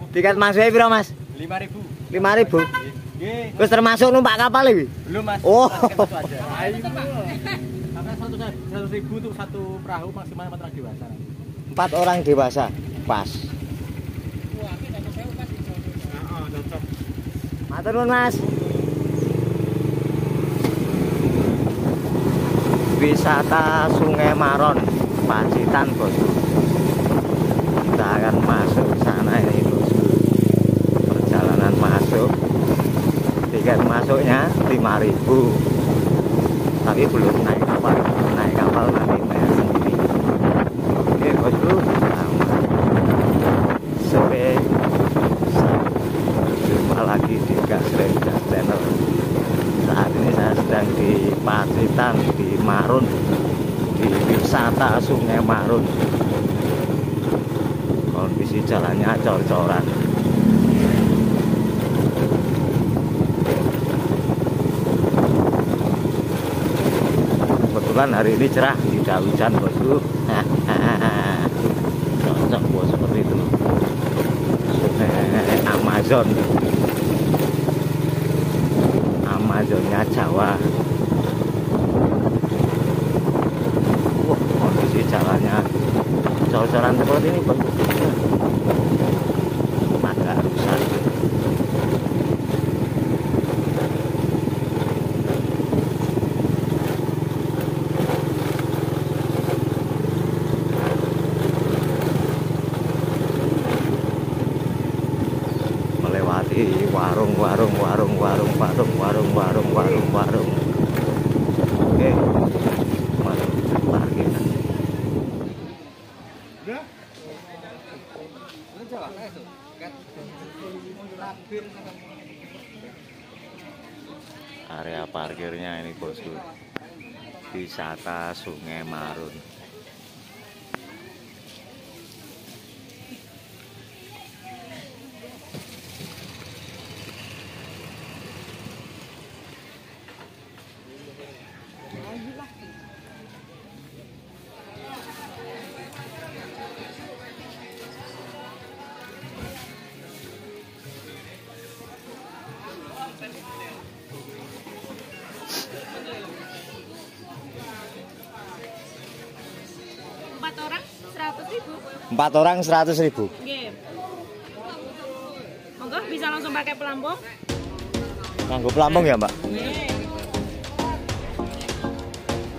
Tiket masuknya piro, Mas? 5.000. 5.000. Nggih. Wis termasuk numpak kapal iki? Belum, Mas. Oh. Karena 100.000 untuk satu perahu maksimal 4 orang dewasa. 4 orang dewasa. Pas. Cocok. Matur nuwun, Mas. Wisata Sungai Maron, Pacitan, Bosku. Kita akan masuk ke sana ini, Bosku. Perjalanan masuk. Tiket masuknya 5.000. Tapi belum naik kapal. Naik kapal nanti bayar sendiri. Oke, Bosku. Sampai jumpa lagi di Gasreng Channel. Saat ini saya sedang di Pacitan, di Marun, di wisata Sungai Marun. Kondisi jalannya cor-coran. Kebetulan hari ini cerah, tidak hujan, Bosku. Cocok bos seperti itu. Sungai Amazon. Amazonnya Jawa. Wah, kondisi jalannya cor-coran seperti ini, Bos. Agak rusak. Melewati warung. Oke, masuk parkir. Area parkirnya ini, Bosku. Wisata Sungai Marun. Empat orang 100.000. Nggih. Monggo bisa langsung pakai pelampung. Nganggo pelampung ya, Mbak? Nggih.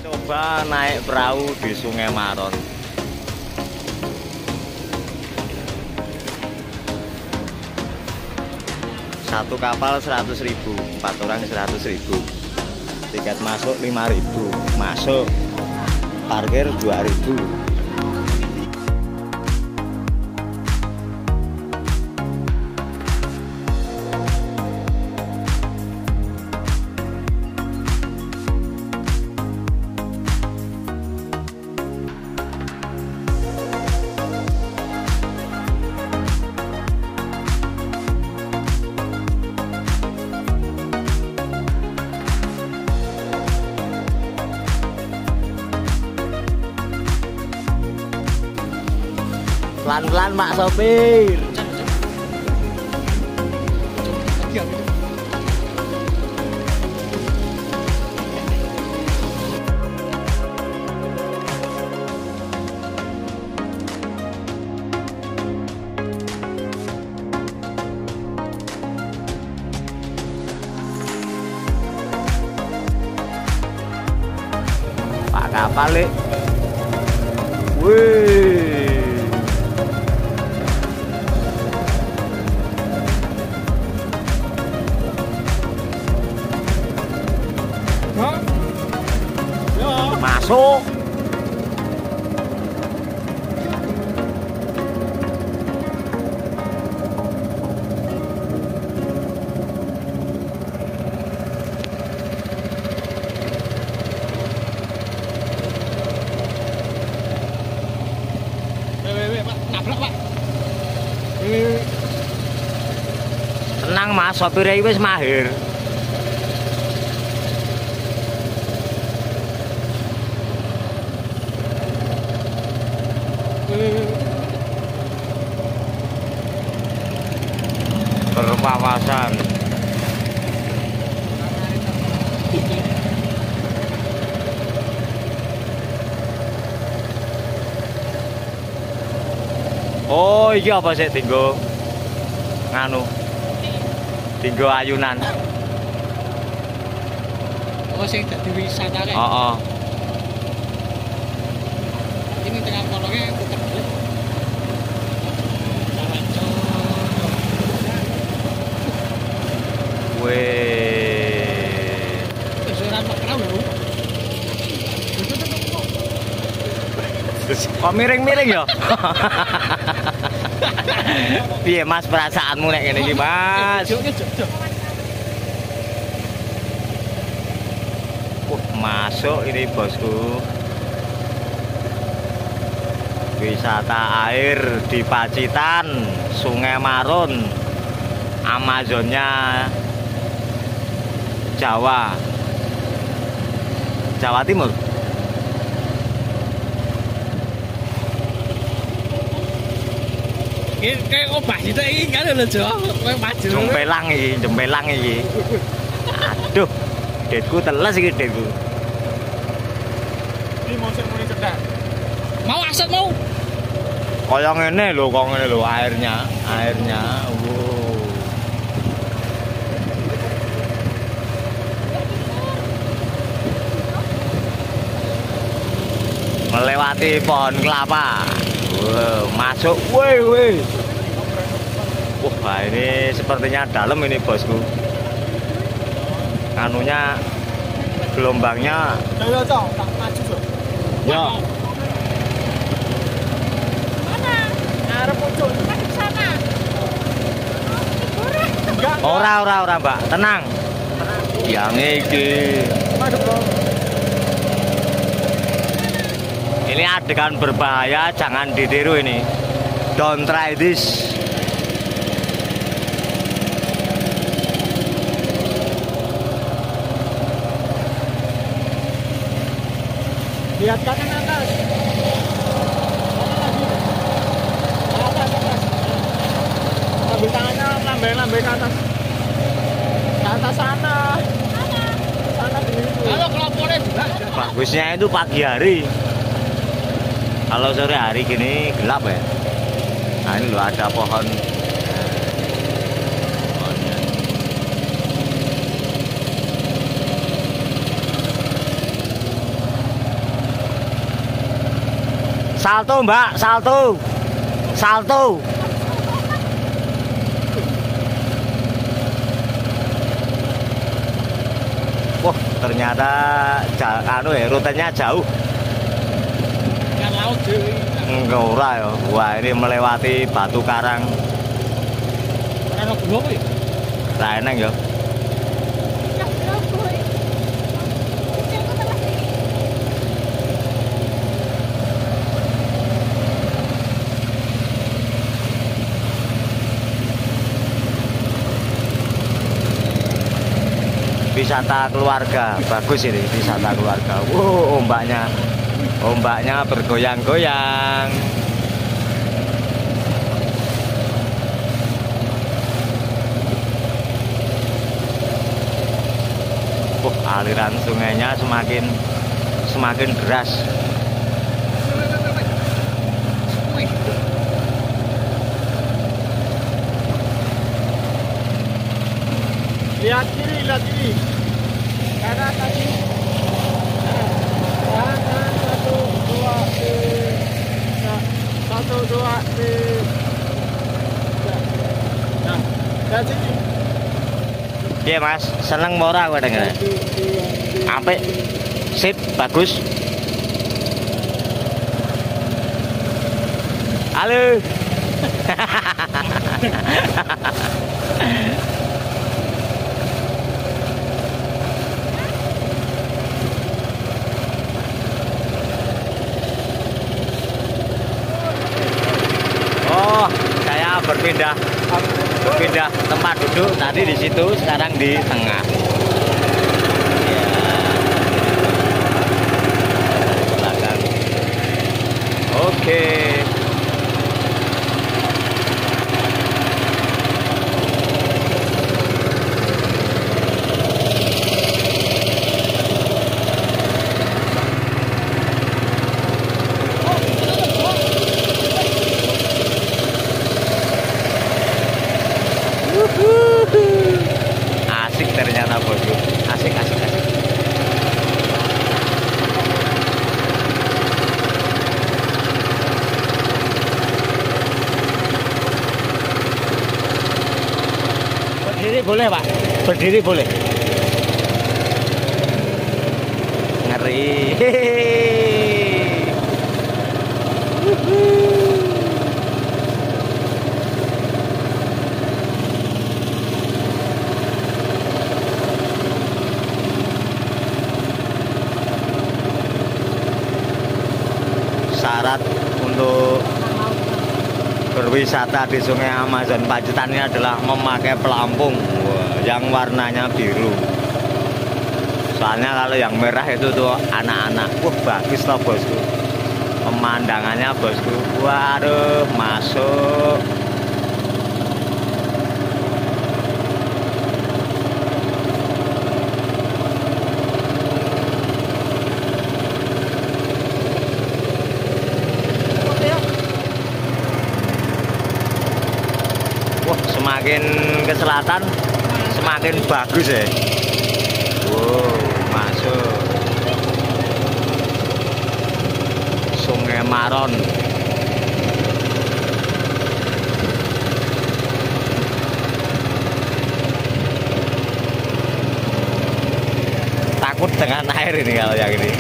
Coba naik perahu di Sungai Maron. Satu kapal 100.000, 4 orang 100.000. Tiket masuk 5.000. Masuk. Parkir 2.000. Pelan-pelan, Pak sopir. Pak kapal, Lek. Wih. Masuk. Pak, nabrak, Pak. Tenang, Mas, sopirnya wis mahir. pawasan. Oh, iki apa sih tinggo nganu? Tinggo ayunan. Oh, sing dadi wisata kae. Heeh. Ini tengah kolongnya putar balik. Weh. Kesuran Pak Perahu lho. Kok miring-miring ya? Piye Mas perasaanmu nek ngene iki, Mas? Masuk ini bosku. Wisata air di Pacitan, Sungai Marun, Amazonnya Jawa Timur. Ini kayak obat itu ini kan lho, Jo. Kayak maju. Jempelang iki. Aduh, detku teles iki detku. Ini mau sing muni cedak. Mau aset mau. Kaya ngene lho, airnya. Wow. Melewati pohon kelapa. Wow, masuk. Wih. Wah, ini sepertinya dalam ini bosku. Anunya gelombangnya. Ayo, Jo, tak maju, Jo. Ya. Mana? Arep pojok. Kan di sana. Enggak. Ora, Mbak. Tenang. Yang iki. Madep, Bro. Ini adegan berbahaya, jangan ditiru ini. Don't try this. Lihat kanan atas. Kanan lagi. Atas. Ambil tangannya, lambai ke atas. Ke atas sana. Sana dulu. Halo, kelopone juga. Bagusnya itu pagi hari. Kalau sore hari gini gelap ya. Nah ini loh ada pohon. Salto Mbak, salto. Wah ternyata rutenya jauh. Kan laut deui. Enggak ora ya. Wah ini melewati batu karang. Ora ono kuwi. Lah eneng ya. Wisata keluarga, bagus ini wisata keluarga. Wow, ombaknya bergoyang-goyang. Aliran sungainya semakin deras. Lihat kiri. Kanan lagi. Kanan 1 2 3. Nah, dari sini. Iya Mas, seneng ora kowe denger? Apik. Sip, bagus. Halo. Oh, saya berpindah tempat duduk, tadi di situ, sekarang di tengah. Ya. Belakang. Oke. asik ternyata bosku. Asik. Berdiri boleh Pak? Berdiri boleh. Ngeri. Syarat untuk berwisata di Sungai Amazon Pacitan ini adalah memakai pelampung yang warnanya biru. Soalnya kalau yang merah itu tuh anak-anak. Wah, bagus loh bosku. Pemandangannya bosku. Waduh, masuk. Wah, semakin ke selatan semakin bagus ya. Wow, masuk Sungai Maron. Takut dengan air ini kalau yang ini.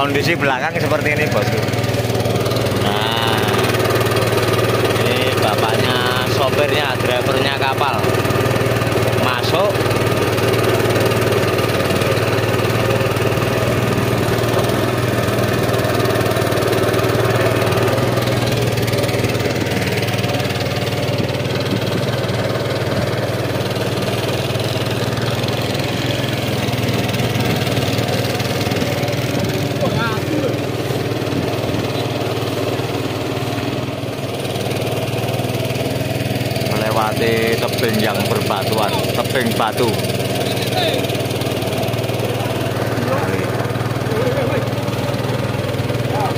Kondisi belakang seperti ini bosku. Nah, ini bapaknya, sopirnya, drivernya kapal masuk. Melewati tebing yang berbatuan, tebing batu.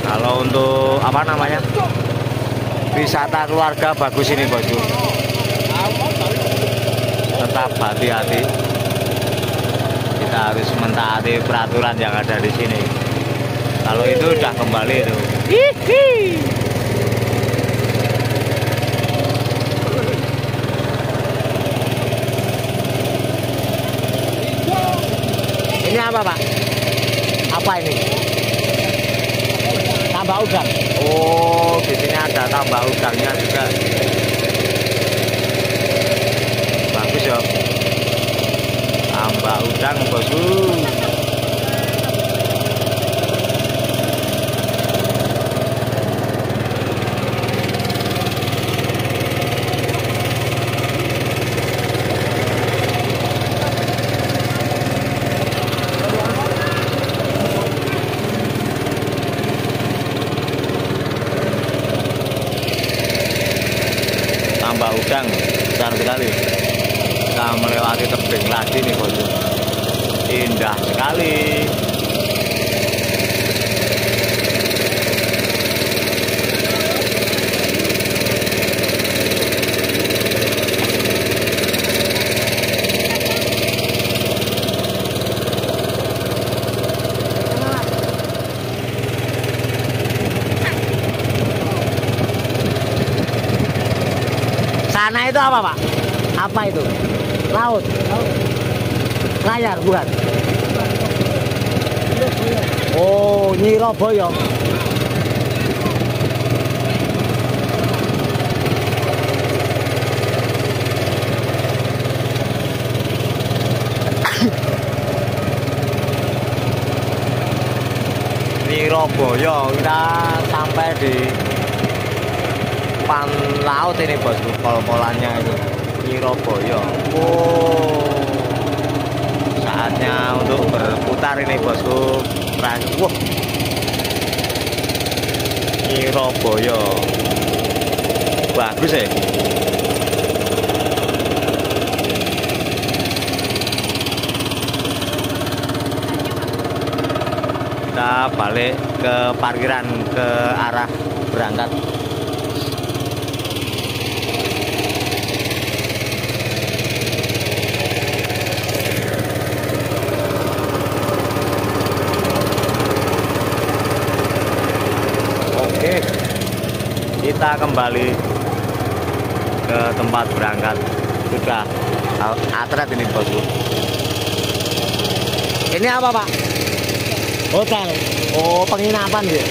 Kalau untuk apa namanya, wisata keluarga bagus ini bosku. Tetap hati-hati. Kita harus mentaati peraturan yang ada di sini. Kalau itu udah kembali itu. Ini apa Pak? Apa ini? Tambak udang. Oh, di sini ada tambak udangnya juga. Bagus ya. Tambak udang bosku. Tambak udang besar sekali. Kita melewati tebing lagi nih bosku. Indah sekali. Sana itu apa Pak? Apa itu? Laut. Layar bukan? Oh, Nyirobaya. Nyirobaya, kita sampai di depan laut ini bosku, pol-polannya itu Wirabaya. Oh, saatnya untuk berputar ini bosku. Wah, Wirabaya bagus ya. Kita balik ke parkiran ke arah berangkat. Oke, kita kembali ke tempat berangkat. Sudah atret ini bosku. Ini apa pak? Hotel. Oh, penginapan ya.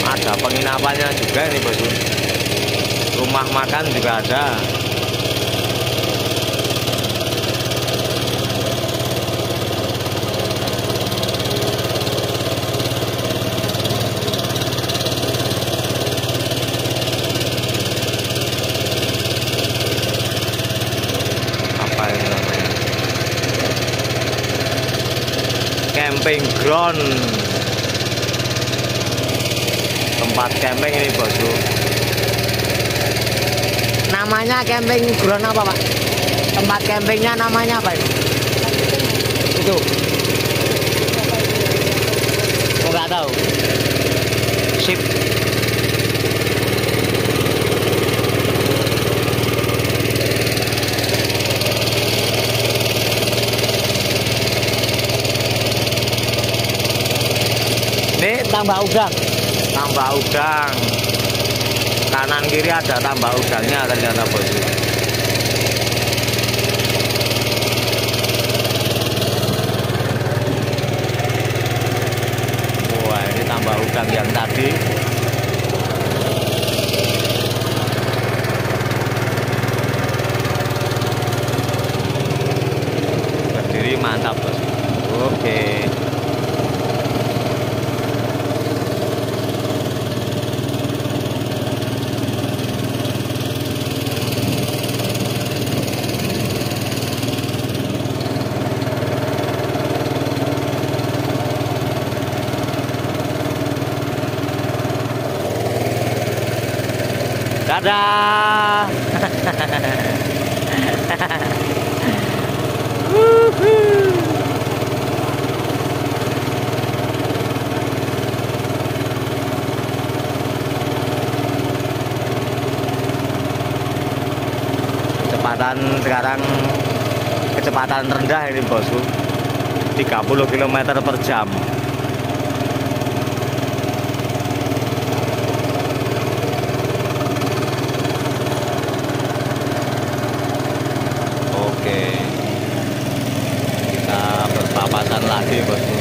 Ada penginapannya juga ini bosku. Rumah makan juga ada. Apa ini namanya? Camping ground. Tempat camping ini bosku. Namanya camping ground apa pak? Tempat campingnya namanya apa itu? Itu nggak tahu. Sip. Ini tambah udang. Tambah udang. Kanan kiri ada tambah udangnya ternyata bosku. Wah, ini tambah udang yang tadi. Berdiri mantap bosku. Oke. Dadah. Kecepatan sekarang kecepatan rendah ini bosku, 30 km per jam. Oke, kita berpapasan lagi bosku.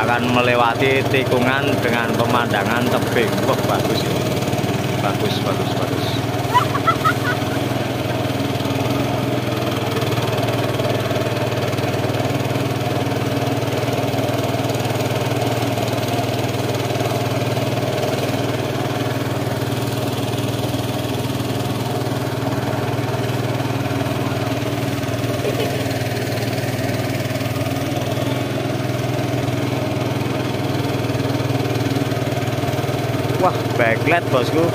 Akan melewati tikungan dengan pemandangan tebing. Wah, bagus ini. Bagus. Wah, backlight bosku.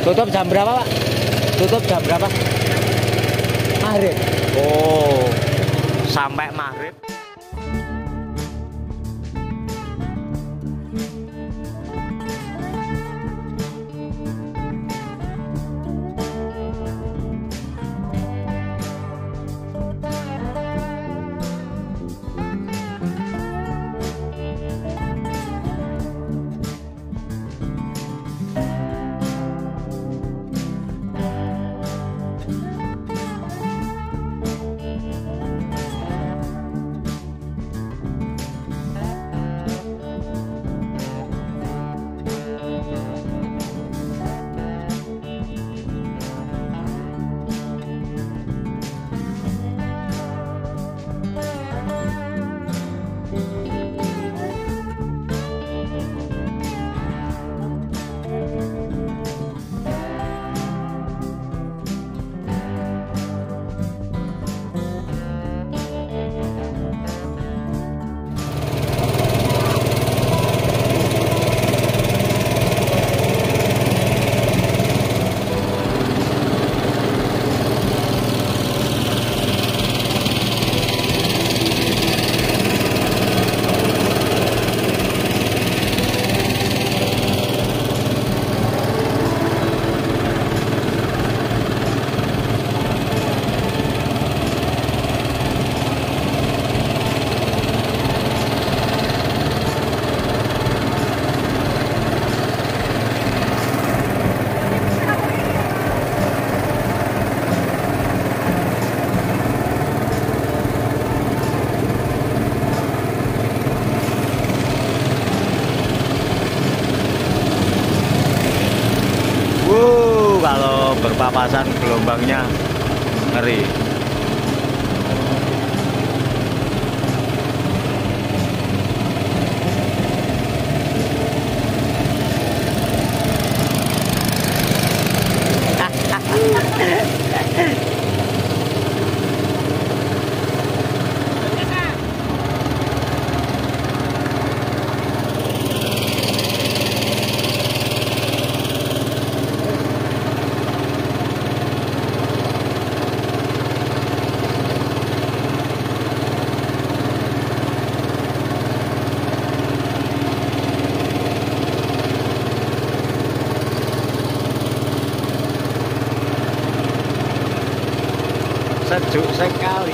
Tutup jam berapa, Pak? Tutup jam berapa? Maghrib. Oh, sampai maghrib. Kalau berpapasan gelombangnya ngeri. Sejuk sekali.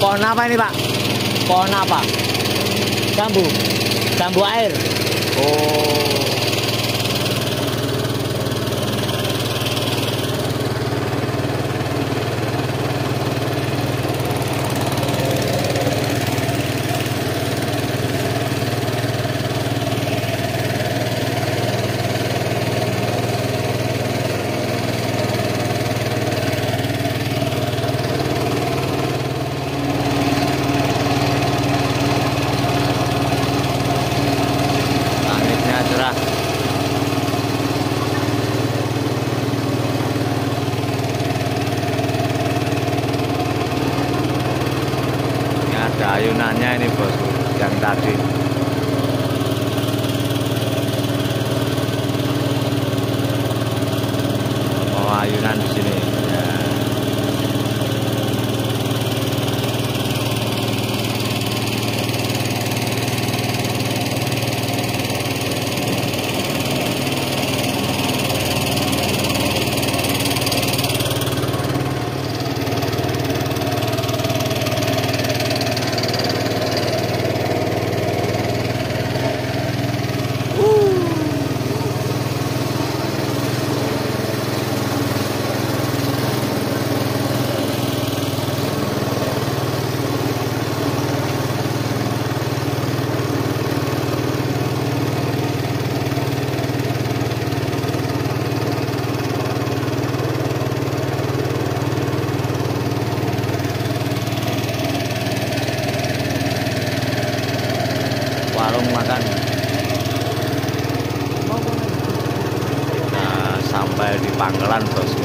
Pohon apa ini, Pak? Pohon apa? Jambu. Jambu air. Oh. Ada ayunannya ini, bosku, yang tadi. Oh, ayunan di sini. Ya. sampai di Pangkalan bosku.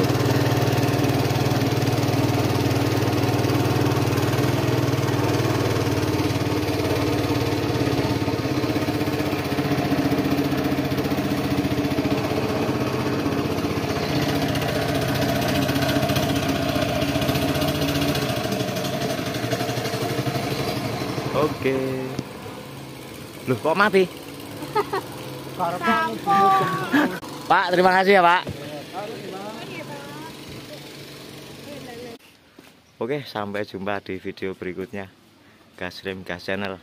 Oke. Loh kok mati? Pak, terima kasih ya Pak. Oke, sampai jumpa di video berikutnya. Gasrem Gas Channel.